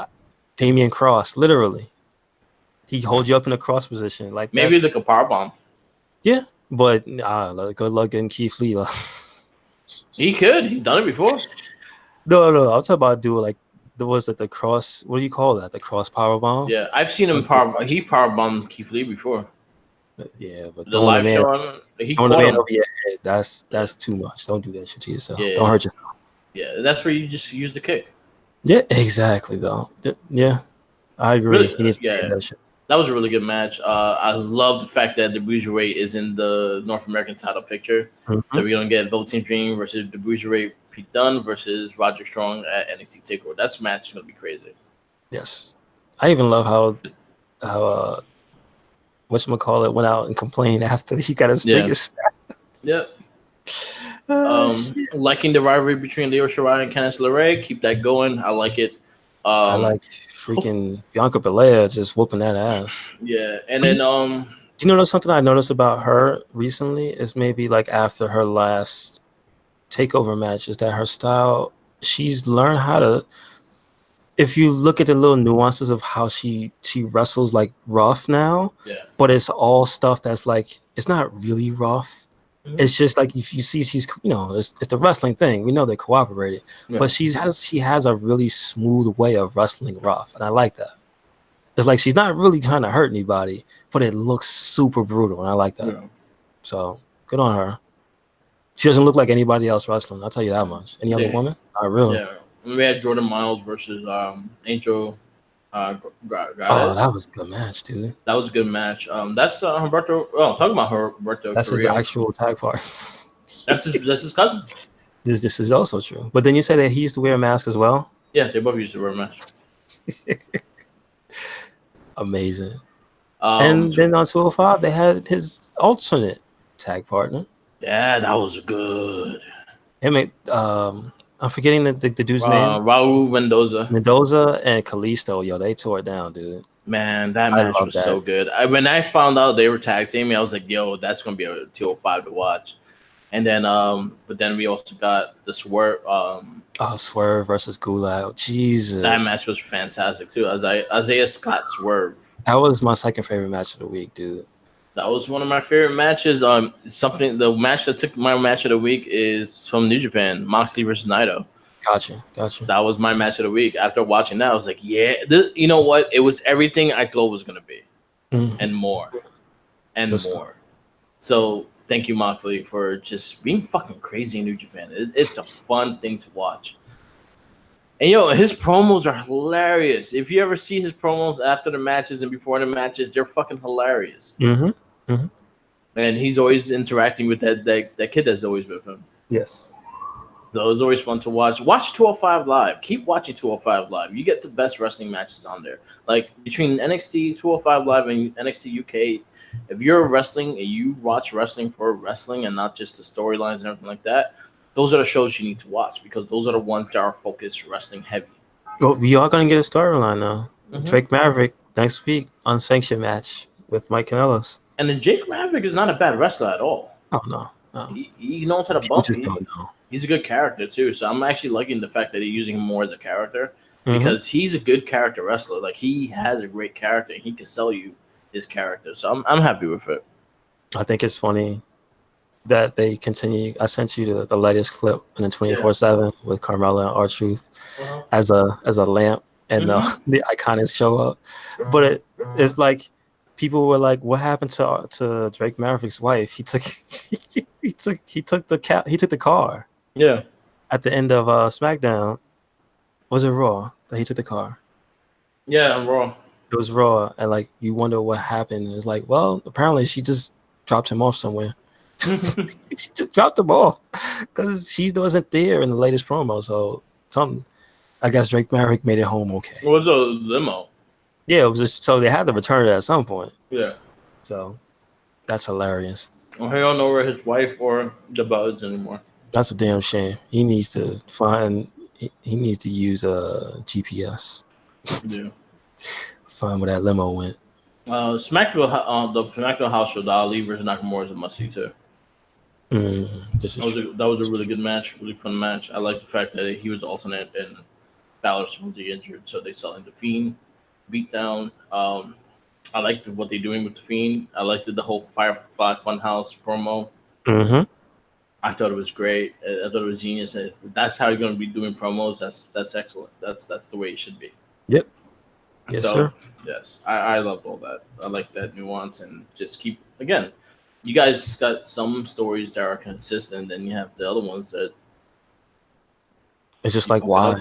Damian Cross, literally, he holds you up in a cross position, like maybe like a power bomb. Yeah, but good luck getting Keith Lee. He could. He's done it before. No. I'll talk about doing like the cross. What do you call that? The cross power bomb. Yeah, I've seen him He power bombed Keith Lee before. Yeah, but the live show, he caught him over your head. That's too much. Don't do that shit to yourself. Yeah. Don't hurt yourself. Yeah, that's where you just use the kick. Yeah, exactly. Though. Yeah, I agree. Really, he needs to do that shit. That was a really good match. I love the fact that the Bruiserweight is in the North American title picture. Mm-hmm. So we're gonna get Velveteen Dream versus the Bruiserweight Pete Dunne versus Roderick Strong at NXT TakeOver. That match is gonna be crazy. Yes, I even love how whatchamacallit went out and complained after he got his biggest. Yeah. Liking the rivalry between Leo Shirai and Candice LeRae. Keep that going. I like it. I like freaking Bianca Belair just whooping that ass. Yeah, and then do you know something I noticed about her recently is maybe like after her last TakeOver match is that her style, she's learned how to. If you look at the little nuances of how she wrestles like rough now, but it's all stuff that's like it's not really rough. Mm-hmm. It's just like if you see she's it's the wrestling thing. We know they cooperated, but she has a really smooth way of wrestling rough, and I like that. It's like she's not really trying to hurt anybody, but it looks super brutal, and I like that. Yeah. So good on her. She doesn't look like anybody else wrestling. I'll tell you that much. Any other woman? Not really. Yeah. We had Jordan Miles versus Angel. Oh, that was a good match, dude. That was a good match. That's Humberto. Oh, talking about Humberto. That's his actual tag part. That's his cousin. This is also true. But then you say that he used to wear a mask as well? Yeah, they both used to wear a mask. Amazing. And then on 205, they had his alternate tag partner. Yeah, that was good. Him, I'm forgetting the dude's name. Raul Mendoza. Mendoza and Kalisto, yo, they tore it down, dude. Man, that I match love was that. so good. When I found out they were tag teaming, I was like, "Yo, that's gonna be a 205 to watch." And then, but then we also got the Swerve. Swerve versus Gulak. Jesus, That match was fantastic too. Isaiah Scott Swerve. That was my second favorite match of the week, dude. That was one of my favorite matches. The match that took my match of the week is from New Japan, Moxley versus Naito. Gotcha. That was my match of the week. After watching that, I was like, yeah, you know what? It was everything I thought it was going to be and more and more. So thank you, Moxley, for just being fucking crazy in New Japan. It's a fun thing to watch. And, his promos are hilarious. If you ever see his promos after the matches and before the matches, they're fucking hilarious. And he's always interacting with that kid that's always with him. Yes. So it's always fun to watch. Watch 205 Live. Keep watching 205 Live. You get the best wrestling matches on there. Like between NXT 205 Live and NXT UK, if you're wrestling and you watch wrestling for wrestling and not just the storylines and everything like that, those are the shows you need to watch because those are the ones that are focused wrestling heavy. Well, we are going to get a storyline now. Drake Maverick next week, unsanctioned match with Mike Kanellis. And then Jake Maverick is not a bad wrestler at all. Oh, no. He knows how to bump. Just don't know. He's a good character too, so I'm actually liking the fact that they're using him more as a character because he's a good character wrestler. Like he has a great character, and he can sell you his character. So I'm happy with it. I think it's funny that they continue. I sent you the latest clip in the 24/7 with Carmella and R-Truth as a lamp, and the Iconics show up, but it's like. People were like, "What happened to Drake Maverick's wife? He took the car." Yeah. At the end of SmackDown, was it Raw that he took the car? Yeah, Raw. It was Raw, and like you wonder what happened. And it's like, well, apparently she just dropped him off somewhere. She just dropped him off because she wasn't there in the latest promo. So I guess Drake Maverick made it home okay. It was a limo. Yeah, it was just so they had to return it at some point. Yeah. So that's hilarious. Well, he don't know where his wife or the Buds anymore. That's a damn shame. He needs to find. He needs to use a GPS. Yeah. Find where that limo went. Smackville, the Smackville house show, Ali versus Nakamura is a must see too. That was a really good match, really fun match. I like the fact that he was alternate and Balor supposedly injured, so they saw him the Fiend beatdown. I liked what they're doing with the Fiend. I liked the whole Firefly Funhouse promo. I thought it was great. I thought it was genius. If that's how you're going to be doing promos, that's excellent. That's the way it should be. Yep. Yes, sir. Yes, I love all that. I like that nuance and just keep again. You guys got some stories that are consistent, and you have the other ones that it's just like why.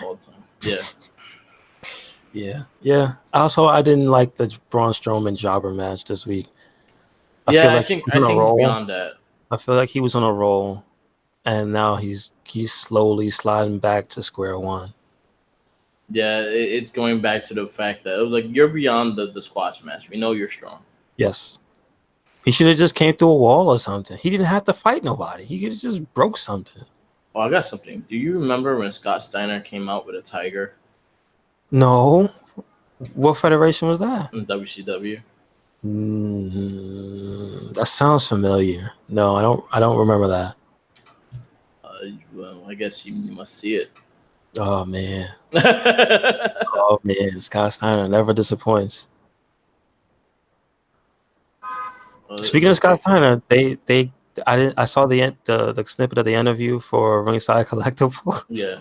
Yeah. Yeah. Also, I didn't like the Braun Strowman jobber match this week. I think it's beyond that. I feel like he was on a roll, and now he's slowly sliding back to square one. Yeah, it's going back to the fact that it was like you're beyond the squash match. We know you're strong. Yes. He should have just came through a wall or something. He didn't have to fight nobody. He could have just broke something. Oh, I got something. Do you remember when Scott Steiner came out with a tiger? No. What federation was that? WCW. That sounds familiar. No, I don't remember that. Well, I guess you must see it. Oh man. Scott Steiner never disappoints. Speaking of Scott Steiner, I saw the snippet of the interview for Ringside Collectibles. Yeah.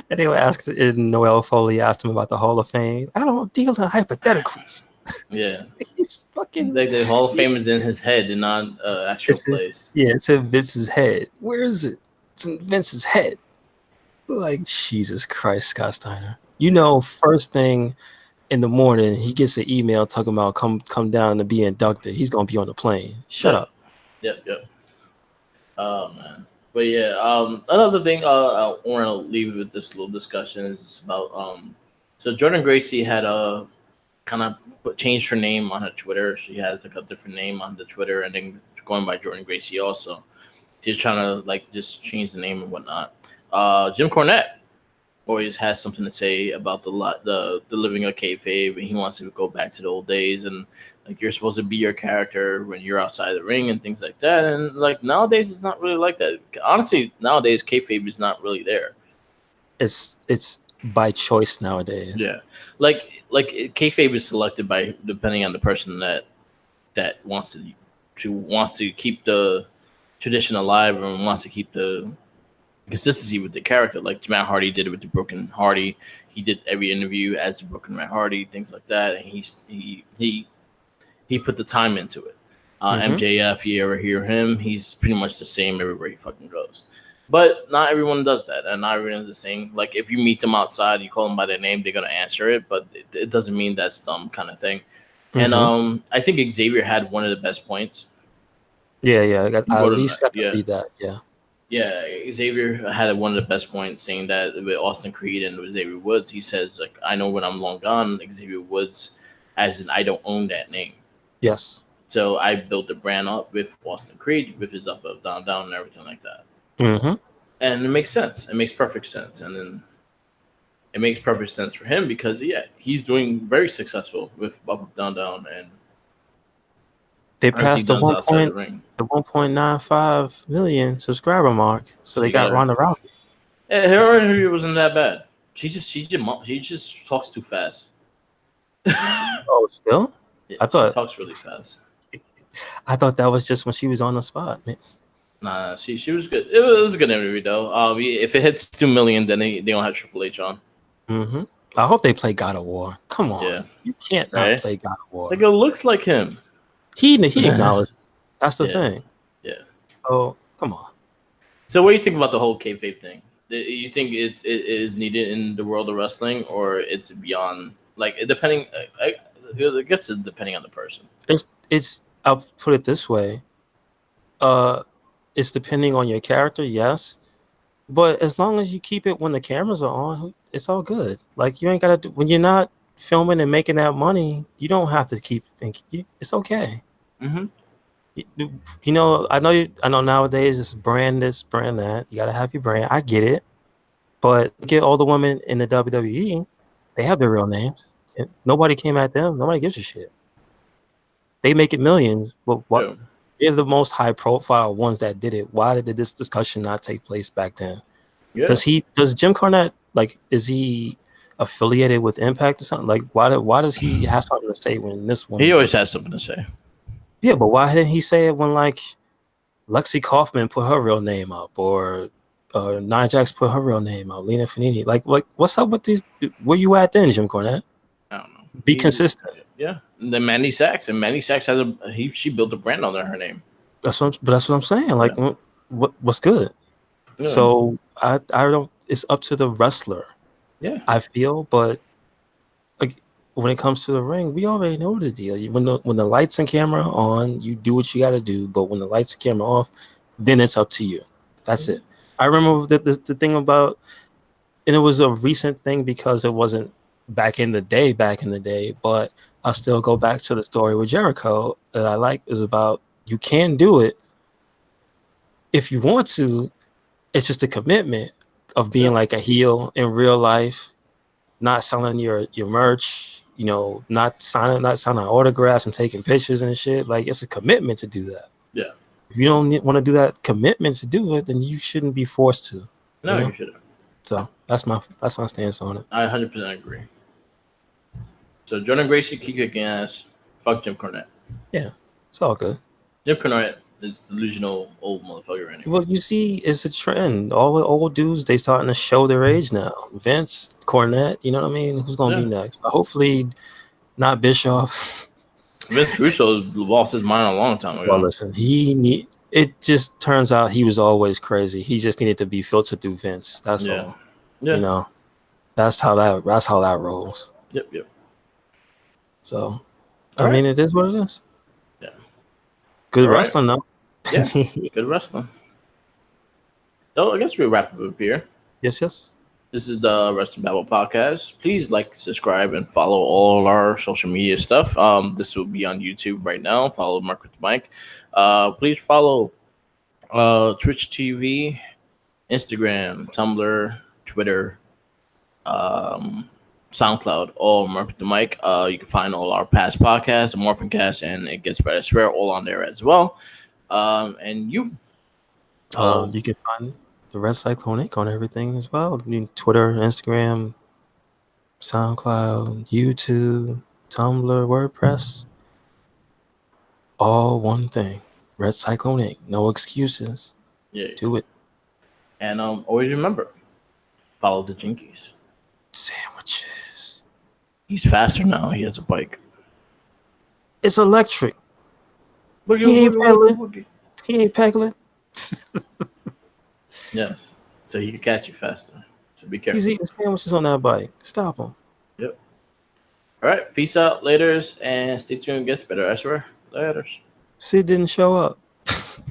And they were asking, Noel Foley asked him about the Hall of Fame. I don't deal in hypotheticals. Yeah. He's fucking like the Hall of Fame is in his head and not actual place. It's in Vince's head. Where is it? It's in Vince's head. Like, Jesus Christ, Scott Steiner. First thing in the morning, he gets an email talking about come down to be inducted. He's gonna be on the plane. Shut up. Yep. Oh man. But yeah, another thing I want to leave with this little discussion is about so Jordan Gracie had kind of changed her name on her Twitter. She has like a different name on the Twitter and then going by Jordan Gracie also. She's trying to like just change the name and whatnot. Jim Cornette always has something to say about the living of kayfabe, and he wants to go back to the old days, and like you're supposed to be your character when you're outside the ring and things like that. And like nowadays, it's not really like that. Honestly, nowadays kayfabe is not really there. It's by choice nowadays. Yeah, like kayfabe is selected by depending on the person that wants to keep the tradition alive and wants to keep the consistency with the character. Like Matt Hardy did it with the Broken Hardy. He did every interview as the Broken Matt Hardy, things like that, and he put the time into it. MJF, you ever hear him? He's pretty much the same everywhere he fucking goes. But not everyone does that, and not everyone's the same. Like if you meet them outside, you call them by their name, they're gonna answer it, but it doesn't mean that's dumb kind of thing. And I think Xavier had one of the best points. Yeah, at least got to read that. Yeah, Xavier had one of the best points saying that with Austin Creed and with Xavier Woods, he says, like, I know when I'm long gone, Xavier Woods, as in I don't own that name. Yes. So I built the brand up with Austin Creed, with his up, down, down, and everything like that. And it makes sense. It makes perfect sense. And then it makes perfect sense for him because, yeah, he's doing very successful with up, down, down, and they passed the 1.95 million subscriber mark, so they got Ronda Rousey. Yeah, her interview wasn't that bad. She just talks too fast. Oh, still? Yeah, I thought she talks really fast. I thought that was just when she was on the spot, man. Nah, she was good. It was a good interview though. If it hits 2 million, then they don't have Triple H on. I hope they play God of War. Come on, you can't not play God of War. Like it looks like him. He acknowledged. That's the thing. Yeah. Oh, come on. So, what do you think about the whole kayfabe thing? You think it is needed in the world of wrestling, or it's beyond? Like, depending. I guess it's depending on the person. It's. I'll put it this way. It's depending on your character, yes, but as long as you keep it when the cameras are on, it's all good. Like you ain't gotta do when you're not filming and making that money. You don't have to keep. It's okay. You know, I know nowadays it's brand this, brand that. You gotta have your brand. I get it, but get all the women in the WWE, they have their real names. Nobody came at them. Nobody gives a shit. They make it millions, but what? Yeah. They're the most high-profile ones that did it. Why did this discussion not take place back then? Yeah. Does Jim Cornette is he affiliated with Impact or something? Like why does he have something to say when this one? He always has something to say. Yeah, but why didn't he say it when like Lexi Kaufman put her real name up or Nia Jax put her real name out, Lena Fanini? Like what's up with these? Where you at then, Jim Cornette? I don't know. Be consistent. Yeah. And then Mandy Sachs has she built a brand under her name. That's what I'm saying. Like what's good? Yeah. So I don't. It's up to the wrestler. Yeah. I feel, but like when it comes to the ring, we already know the deal. When the lights and camera are on, you do what you got to do. But when the lights and camera off, then it's up to you. That's it. I remember the thing about, and it was a recent thing because it wasn't back in the day, but I'll still go back to the story with Jericho that I like is about you can do it if you want to. It's just a commitment of being like a heel in real life, not selling your merch, you know, not signing autographs and taking pictures and shit. Like it's a commitment to do that. Yeah. If you don't want to do that commitment to do it, then you shouldn't be forced to. No, you shouldn't. So that's my stance on it. I 100% agree. So Jordan Gracie, keep kicking ass. Fuck Jim Cornette. Yeah, it's all good. Jim Cornette is delusional old motherfucker anyway. Well, you see, it's a trend. All the old dudes, they starting to show their age now. Vince, Cornette, you know what I mean? Who's going to be next? Hopefully not Bischoff. Vince Russo lost his mind a long time ago. Well, listen, it just turns out he was always crazy. He just needed to be filtered through Vince. That's all. Yeah. You know, that's how that rolls. Yep. So, I mean, it is what it is. Yeah. Good wrestling, though. Yeah, good wrestling. So, I guess we'll wrap up here. Yes. This is the Wrestling Babble podcast. Please like, subscribe, and follow all our social media stuff. This will be on YouTube right now. Follow Mark with the Mic. Please follow Twitch TV Instagram, Tumblr, Twitter, SoundCloud, all Murphy the Mic. You can find all our past podcasts, the Morphin Cast, and It Gets Better. I swear, all on there as well. And you, you can find the Red Cyclone Inc. on everything as well. Twitter, Instagram, SoundCloud, YouTube, Tumblr, WordPress. All one thing. Red Cyclone Inc. No excuses. Yeah. Do it. And always remember, follow the Jinkies. Sandwiches. He's faster now. He has a bike. It's electric. Boogie, He ain't boogie, pedaling. boogie. He ain't pedaling. Yes. So he can catch you faster. So be careful. He's eating sandwiches on that bike. Stop him. Yep. All right. Peace out. Laters. And stay tuned. It gets better. I swear. Laters. Sid didn't show up.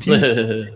Peace.